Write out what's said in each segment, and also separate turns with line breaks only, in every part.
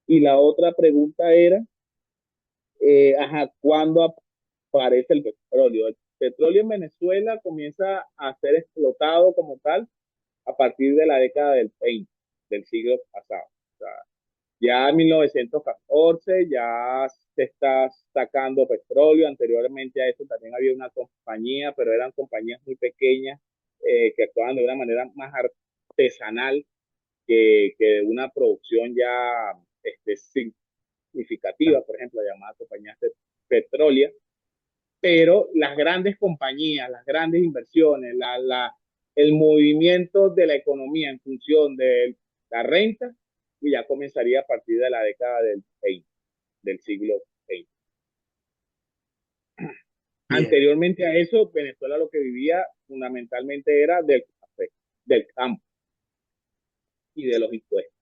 Y la otra pregunta era, ajá, ¿cuándo aparece el petróleo? El petróleo en Venezuela comienza a ser explotado como tal a partir de la década del 20 del siglo pasado. O sea, ya en 1914 ya se está sacando petróleo. Anteriormente a eso también había una compañía, pero eran compañías muy pequeñas que actuaban de una manera más artesanal que una producción ya significativa, por ejemplo, llamadas compañías petroleras. Pero las grandes compañías, las grandes inversiones, el movimiento de la economía en función de la renta, ya comenzaría a partir de la década del 20, del siglo XX.
Bien.
Anteriormente a eso, Venezuela lo que vivía fundamentalmente era del café, del campo y de los impuestos.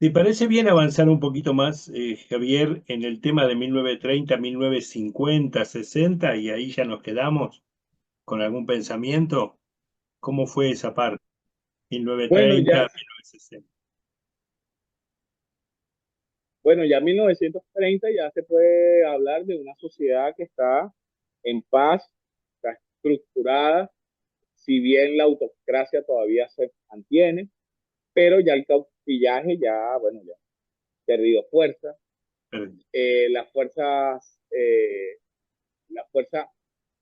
¿Te parece bien avanzar un poquito más, Javier, en el tema de 1930, 1950, 60 y ahí ya nos quedamos con algún pensamiento? ¿Cómo fue esa parte?
Bueno,
1930,
ya,
1960.
bueno, ya en 1930 ya se puede hablar de una sociedad que está en paz, está estructurada, si bien la autocracia todavía se mantiene, pero ya el caupillaje ya, bueno, ya ha perdido fuerza. Las fuerzas, la fuerza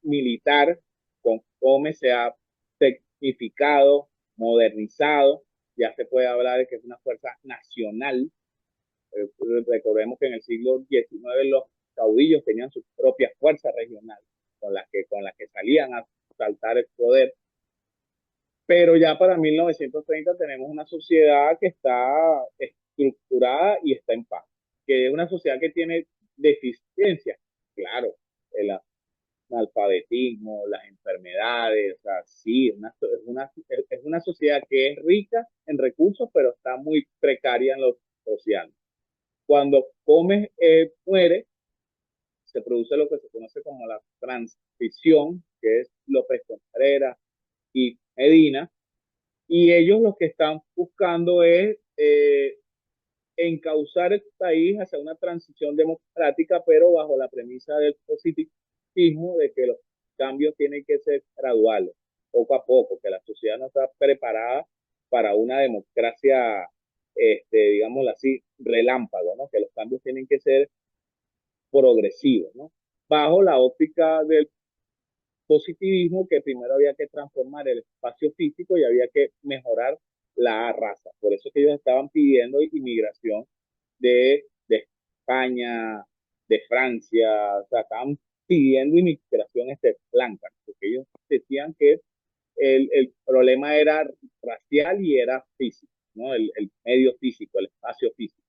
militar con Gómez se ha tecnificado, modernizado, ya se puede hablar de que es una fuerza nacional. Recordemos que en el siglo XIX los caudillos tenían su propia fuerza regional con las que salían a saltar el poder, pero ya para 1930 tenemos una sociedad que está estructurada y está en paz, que es una sociedad que tiene deficiencias, claro, el analfabetismo, las enfermedades, o sea, sí, es una sociedad que es rica en recursos, pero está muy precaria en lo social. Cuando Gómez muere, se produce lo que se conoce como la transición, que es López Contreras y Medina, y ellos lo que están buscando es encauzar el país hacia una transición democrática, pero bajo la premisa del positivismo, de que los cambios tienen que ser graduales, poco a poco, que la sociedad no está preparada para una democracia, digámoslo así, relámpago, ¿no? Que los cambios tienen que ser progresivos, ¿no? Bajo la óptica del positivismo, que primero había que transformar el espacio físico y había que mejorar la raza. Por eso que ellos estaban pidiendo inmigración de España, de Francia, o sea, estaban pidiendo inmigración blanca, porque ellos decían que el problema era racial y era físico, ¿no? El medio físico, el espacio físico.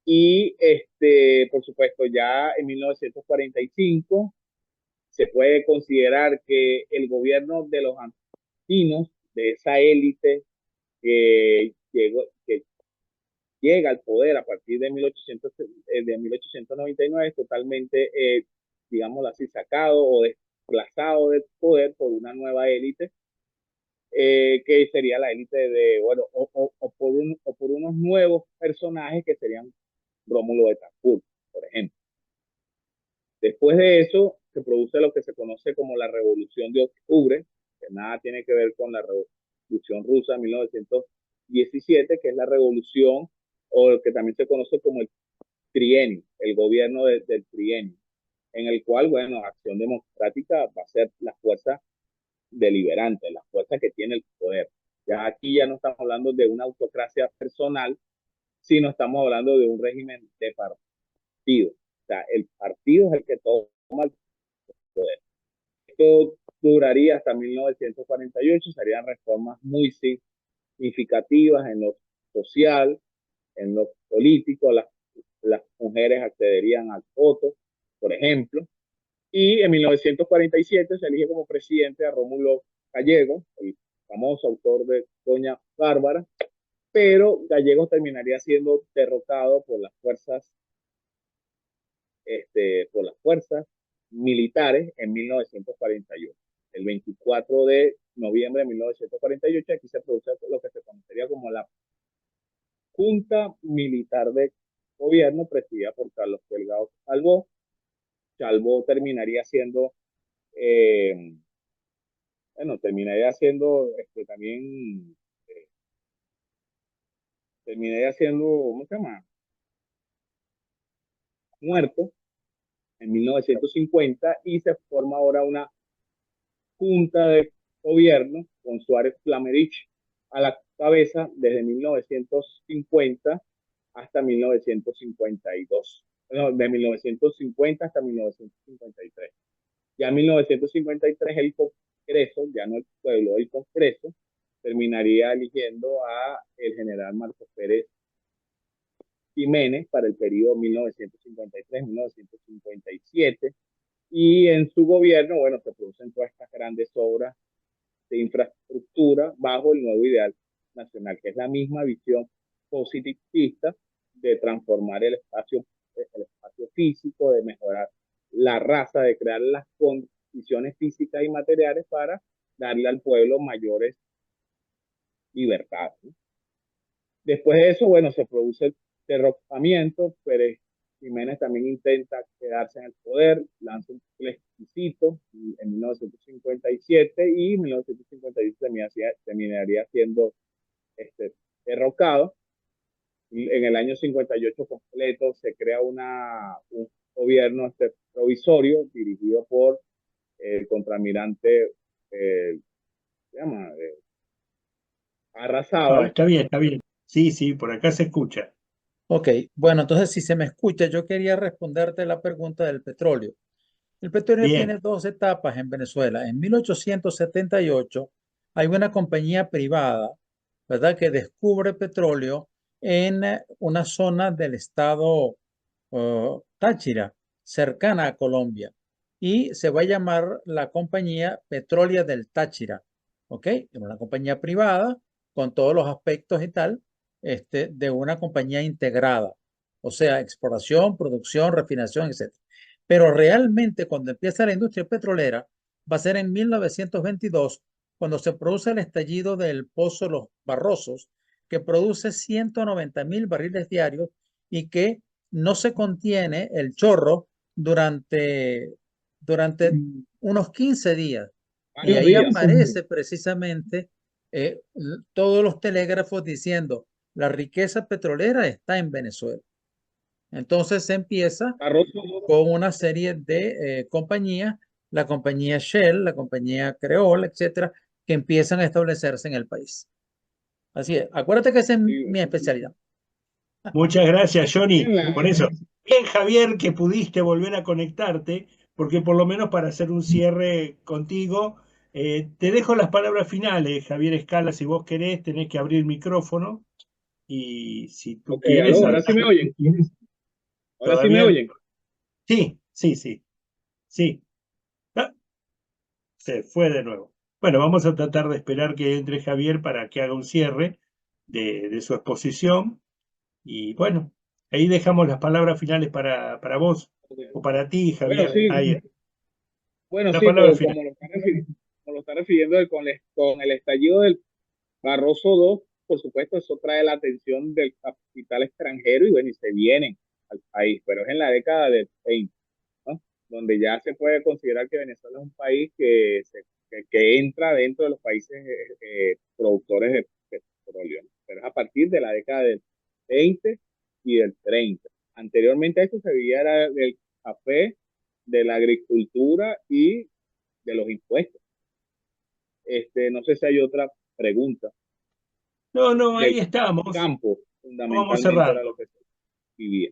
Y por supuesto, ya en 1945 se puede considerar que el gobierno de los antinos, de esa élite que llega al poder a partir de 1899, es totalmente, digámoslo así, sacado o desplazado del poder por una nueva élite, que sería la élite de, bueno, o por unos nuevos personajes que serían Rómulo Betancourt, por ejemplo. Después de eso, se produce lo que se conoce como la Revolución de Octubre, que nada tiene que ver con la Revolución Rusa de 1917, que es la revolución, o lo que también se conoce como el trienio, el gobierno del trienio, en el cual, bueno, Acción Democrática va a ser la fuerza deliberante, la fuerza que tiene el poder. Ya aquí ya no estamos hablando de una autocracia personal, sino estamos hablando de un régimen de partido. O sea, el partido es el que toma el poder. Esto duraría hasta 1948, serían reformas muy significativas en lo social, en lo político, las mujeres accederían al voto, por ejemplo, y en 1947 se elige como presidente a Rómulo Gallegos, el famoso autor de Doña Bárbara, pero Gallegos terminaría siendo derrotado por las fuerzas militares en 1948. El 24 de noviembre de 1948 aquí se produce lo que se conocería como la Junta Militar de Gobierno presidida por Carlos Delgado Calvo. Calvo terminaría siendo, bueno, terminaría siendo también, terminaría siendo, ¿cómo se llama? Muerto en 1950 y se forma ahora una junta de gobierno con Suárez Flamerich a la cabeza desde 1950 hasta 1952. Bueno, de 1950 hasta 1953. Ya en 1953 el Congreso, ya no el pueblo, el Congreso, terminaría eligiendo a el general Marcos Pérez Jiménez para el periodo 1953-1957 y en su gobierno, bueno, se producen todas estas grandes obras de infraestructura bajo el nuevo ideal nacional, que es la misma visión positivista de transformar el espacio físico, de mejorar la raza, de crear las condiciones físicas y materiales para darle al pueblo mayores libertades, ¿no? Después de eso, bueno, se produce el derrocamiento, Pérez Jiménez también intenta quedarse en el poder, lanza un plebiscito en 1957 y en 1957 terminaría siendo derrocado. En el año 58 completo se crea un gobierno provisorio dirigido por el contraalmirante, se llama,
No,
Arrazábal.
está bien, está bien. Sí, sí, por acá se escucha.
Ok, bueno, entonces si se me escucha, yo quería responderte la pregunta del petróleo. El petróleo
Bien.
tiene dos etapas en Venezuela. En 1878 hay una compañía privada, ¿verdad?, que descubre petróleo en una zona del estado Táchira, cercana a Colombia, y se va a llamar la compañía Petrólea del Táchira, ¿ok? Era una compañía privada con todos los aspectos y tal, de una compañía integrada, o sea, exploración, producción, refinación, etc. Pero realmente cuando empieza la industria petrolera va a ser en 1922, cuando se produce el estallido del Pozo Los Barrosos, que produce 190.000 barriles diarios y que no se contiene el chorro durante unos 15 días. Y
Varios
ahí
días.
aparece precisamente todos los telégrafos diciendo, la riqueza petrolera está en Venezuela. Entonces se empieza
Barroso,
con una serie de compañías, la compañía Shell, la compañía Creole, etcétera, que empiezan a establecerse en el país. Así es. Acuérdate que esa es mi especialidad.
Muchas gracias, Johnny,
en
por eso. Bien, Javier, que pudiste volver a conectarte, porque por lo menos para hacer un cierre contigo, te dejo las palabras finales, Javier Escala, si vos querés, tenés que abrir micrófono y si tú
Ok,
quieres,
aló, ahora sí me oyen. Ahora sí me
todavía...
oyen.
Sí, sí, sí, sí. Ah, se fue de nuevo. Bueno, vamos a tratar de esperar que entre Javier para que haga un cierre de su exposición. Y bueno, ahí dejamos las palabras finales para vos o para ti,
Bueno,
Javier.
sí,
Ahí,
bueno,
la
sí,
palabra final.
como lo está refiriendo con el estallido del Barroso II, por supuesto, eso trae la atención del capital extranjero y bueno, y se vienen al país, pero es en la década del 20, ¿no? Donde ya se puede considerar que Venezuela es un país que entra dentro de los países productores de petróleo, ¿no? Pero es a partir de la década del 20 y del 30. Anteriormente a eso se veía era del café, de la agricultura y de los impuestos. No sé si hay otra pregunta.
No, no, ahí
Del
estamos.
campo,
Vamos
fundamentalmente era lo
cerrando.
que se vivía.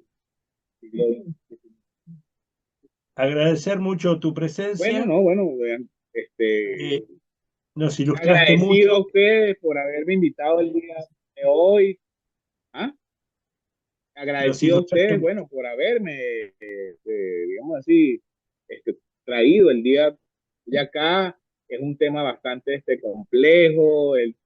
Agradecer mucho tu
Bueno,
presencia.
no, bueno, vean,
Eh, nos ilustraste
agradecido a
mucho.
ustedes por haberme invitado el día de hoy. ¿Ah?
Nos
Agradecido a
ilustraste
ustedes,
mucho.
bueno, por haberme, digamos así, traído el día de acá. Es un tema bastante complejo, el